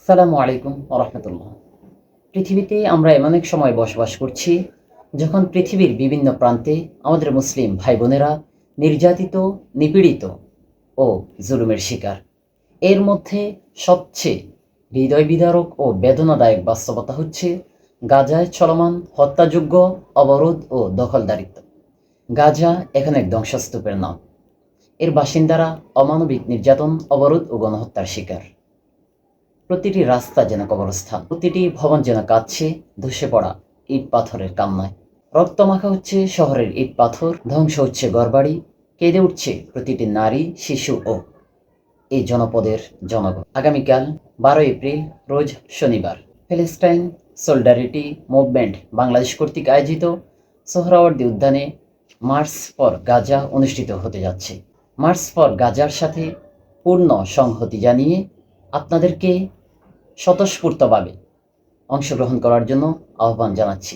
সালামু আলাইকুম রহমতুল্লাহ। পৃথিবীতে আমরা এমন এক সময় বসবাস করছি যখন পৃথিবীর বিভিন্ন প্রান্তে আমাদের মুসলিম ভাই বোনেরা নির্যাতিত, নিপীড়িত ও জুলুমের শিকার। এর মধ্যে সবচেয়ে হৃদয় বিদারক ও বেদনাদায়ক বাস্তবতা হচ্ছে গাজায় চলমান হত্যাযোগ্য অবরোধ ও দখলদারিত্ব। গাজা এখন এক ধ্বংসস্তূপের নাম। এর বাসিন্দারা অমানবিক নির্যাতন, অবরোধ ও গণহত্যার শিকার। প্রতিটি রাস্তা যেন কবরস্থান, প্রতিটি ভবন যেন কাঁদছে ধসে পড়া ইট পাথরের কান্নায়। রক্তমাখা হচ্ছে শহরের ইট পাথর, ধ্বংস হচ্ছে ঘরবাড়ি, কেঁদে উঠছে প্রতিটি নারী, শিশু ও এই জনপদের জনগণ। আগামীকাল 12 এপ্রিল, রোজ শনিবার, প্যালেস্টাইন সলিডারিটি মুভমেন্ট বাংলাদেশ কর্তৃক আয়োজিত সোহরাওয়ার্দী উদ্যানে মার্চ ফর গাজা অনুষ্ঠিত হতে যাচ্ছে। মার্চ ফর গাজার সাথে পূর্ণ সংহতি জানিয়ে আপনাদেরকে স্বতঃস্ফূর্তভাবে অংশগ্রহণ করার জন্য আহ্বান জানাচ্ছি।